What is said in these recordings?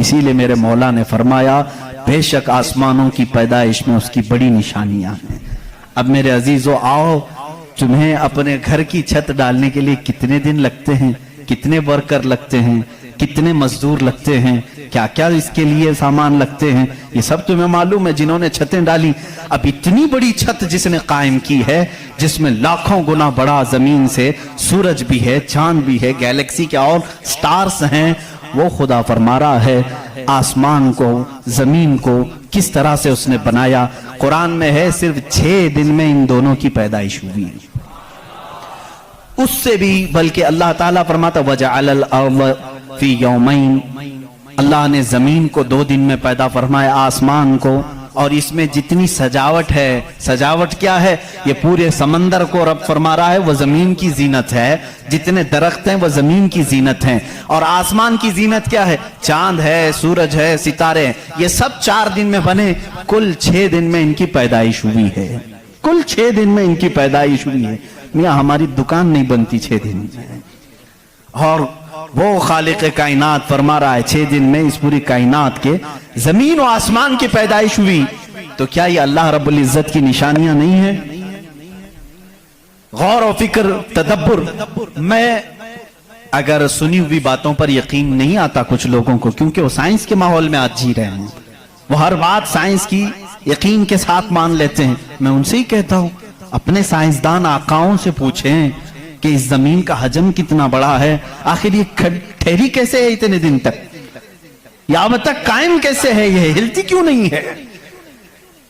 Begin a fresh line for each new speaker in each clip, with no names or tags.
اسی لیے میرے مولا نے فرمایا بے شک آسمانوں کی پیدائش میں اس کی بڑی نشانیاں ہیں۔ اب میرے عزیزو آؤ، تمہیں اپنے گھر کی چھت ڈالنے کے لیے کتنے دن لگتے ہیں، کتنے ورکر لگتے ہیں، کتنے مزدور لگتے ہیں، کیا کیا اس کے لیے سامان لگتے ہیں، یہ سب تمہیں معلوم ہے جنہوں نے چھتیں ڈالی۔ اب اتنی بڑی چھت جس نے قائم کی ہے، جس میں لاکھوں گنا بڑا زمین سے سورج بھی ہے، چاند بھی ہے، گیلیکسی کے اور سٹارز ہیں، وہ خدا فرما رہا ہے آسمان کو، زمین کو کس طرح سے اس نے بنایا۔ قرآن میں ہے صرف 6 دن میں ان دونوں کی پیدائش ہوئی، اس سے بھی بلکہ اللہ تعالیٰ فرماتا وَجَعَلَ الْأَرْضَ فِي يَوْمَيْنِ، اللہ نے زمین کو 2 دن میں پیدا فرمایا، آسمان کو، اور اس میں جتنی سجاوٹ ہے، سجاوٹ کیا ہے؟ یہ پورے سمندر کو رب فرما رہا ہے وہ زمین کی زینت ہے، جتنے درخت ہیں وہ زمین کی زینت ہیں، اور آسمان کی زینت کیا ہے؟ چاند ہے، سورج ہے، ستارے ہیں، یہ سب 4 دن میں بنے، کل 6 دن میں ان کی پیدائش ہوئی ہے، کل 6 دن میں ان کی پیدائش ہوئی ہے۔ میاں ہماری دکان نہیں بنتی 6 دن میں، اور وہ خالق کائنات فرما رہا ہے 6 دن میں اس پوری کائنات کے زمین و آسمان کی پیدائش ہوئی، تو کیا یہ اللہ رب العزت کی نشانیاں نہیں ہیں؟ غور و فکر، تدبر۔ میں اگر سنی ہوئی باتوں پر یقین نہیں آتا کچھ لوگوں کو، کیونکہ وہ سائنس کے ماحول میں آج جی رہے ہیں، وہ ہر بات سائنس کی یقین کے ساتھ مان لیتے ہیں، میں ان سے ہی کہتا ہوں اپنے سائنسدان آقاؤں سے پوچھیں کہ اس زمین کا حجم کتنا بڑا ہے، آخر یہ ٹھہری کیسے ہے اتنے دن تک، یا اب تک قائم کیسے ہے، یہ ہلتی کیوں نہیں ہے؟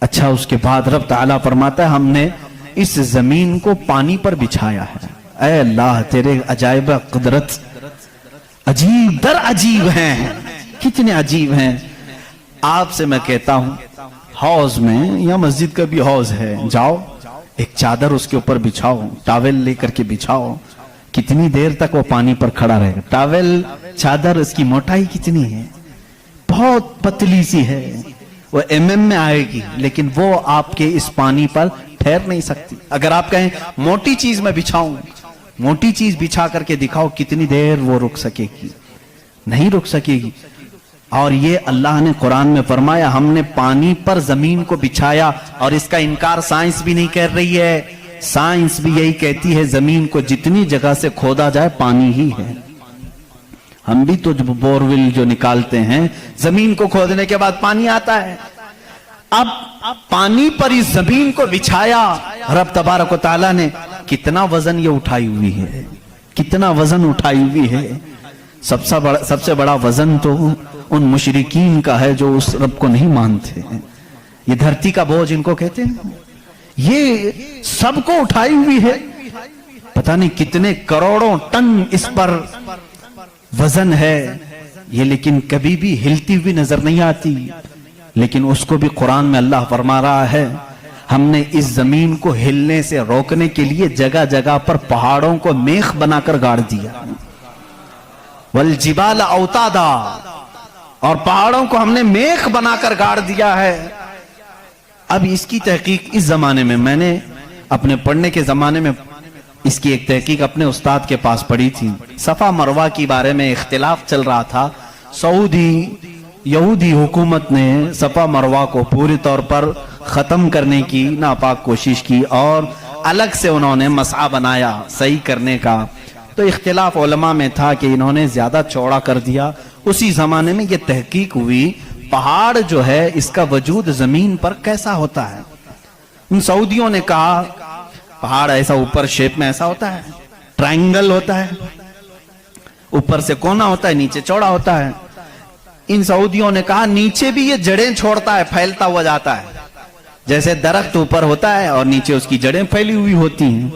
اچھا، اس کے بعد رب تعالیٰ فرماتا ہے ہم نے اس زمین کو پانی پر بچھایا ہے۔ اے اللہ تیرے عجائب قدرت عجیب در عجیب ہیں، کتنے عجیب ہیں۔ آپ سے میں کہتا ہوں حوض میں یا مسجد کا بھی حوض ہے، جاؤ ایک چادر اس کے اوپر بچھاؤ، ٹاول لے کر کے بچھاؤ، کتنی دیر تک وہ پانی پر کھڑا رہے گا؟ ٹاول، چادر، اس کی موٹائی کتنی ہے؟ بہت پتلی سی ہے، وہ میں آئے گی، لیکن وہ آپ کے اس پانی پر ٹھہر نہیں سکتی۔ اگر آپ کہیں موٹی چیز میں بچھاؤں، موٹی چیز بچھا کر کے دکھاؤ کتنی دیر وہ رک سکے گی؟ نہیں رک سکے گی۔ اور یہ اللہ نے قرآن میں فرمایا ہم نے پانی پر زمین کو بچھایا، اور اس کا انکار سائنس بھی نہیں کر رہی ہے، سائنس بھی یہی کہتی ہے زمین کو جتنی جگہ سے کھودا جائے پانی ہی ہے۔ ہم بھی تو بورول جو نکالتے ہیں زمین کو کھودنے کے بعد پانی آتا ہے۔ اب پانی پر اس زمین کو بچھایا رب تبارک و تعالیٰ نے، کتنا وزن یہ اٹھائی ہوئی ہے، کتنا وزن اٹھائی ہوئی ہے۔ سب سے بڑا وزن تو ان مشرکین کا ہے جو اس رب کو نہیں مانتے ہیں، یہ دھرتی کا بوجھ ان کو کہتے ہیں، یہ سب کو اٹھائی ہوئی ہے، پتہ نہیں کتنے کروڑوں ٹن اس پر وزن ہے یہ، لیکن کبھی بھی ہلتی ہوئی نظر نہیں آتی۔ لیکن اس کو بھی قرآن میں اللہ فرما رہا ہے ہم نے اس زمین کو ہلنے سے روکنے کے لیے جگہ جگہ پر پہاڑوں کو میخ بنا کر گاڑ دیا، والجبال اوتادا، اور پہاڑوں کو ہم نے میخ بنا کر گاڑ دیا ہے۔ اب اس کی تحقیق اس زمانے میں نے اپنے پڑھنے کے زمانے میں اس کی ایک تحقیق اپنے استاد کے پاس پڑھی تھی۔ صفا مروہ کی بارے میں اختلاف چل رہا تھا، سعودی یہودی حکومت نے صفا مروہ کو پوری طور پر ختم کرنے کی ناپاک کوشش کی، اور الگ سے انہوں نے مسعی بنایا صحیح کرنے کا، تو اختلاف علماء میں تھا کہ انہوں نے زیادہ چوڑا کر دیا۔ اسی زمانے میں یہ تحقیق ہوئی پہاڑ جو ہے اس کا وجود زمین پر کیسا ہوتا ہے۔ ان سعودیوں نے کہا پہاڑ ایسا اوپر شیپ میں ایسا ہوتا ہے، ٹرائنگل ہوتا ہے، اوپر سے کونا ہوتا ہے، نیچے چوڑا ہوتا ہے۔ ان سعودیوں نے کہا نیچے بھی یہ جڑیں چھوڑتا ہے، پھیلتا ہوا جاتا ہے، جیسے درخت اوپر ہوتا ہے اور نیچے اس کی جڑیں پھیلی ہوئی ہوتی ہیں۔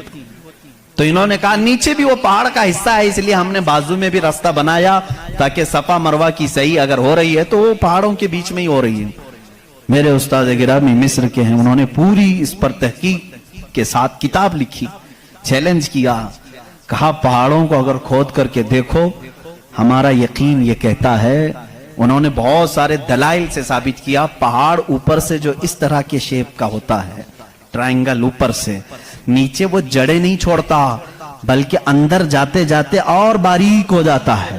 تو انہوں نے کہا نیچے بھی وہ پہاڑ کا حصہ ہے، اس لیے ہم نے بازو میں بھی راستہ بنایا تاکہ صفا مروہ کی صحیح اگر ہو رہی ہے تو وہ پہاڑوں کے بیچ میں ہی ہو رہی ہے۔ میرے استاد گرامی مصر کے ہیں، انہوں نے پوری اس پر تحقیق کے ساتھ کتاب لکھی، چیلنج کیا، کہا پہاڑوں کو اگر کھود کر کے دیکھو ہمارا یقین یہ کہتا ہے، انہوں نے بہت سارے دلائل سے ثابت کیا پہاڑ اوپر سے جو اس طرح کے شیپ کا ہوتا ہے، ٹرائنگل اوپر سے، نیچے وہ جڑیں نہیں چھوڑتا بلکہ اندر جاتے جاتے اور باریک ہو جاتا ہے،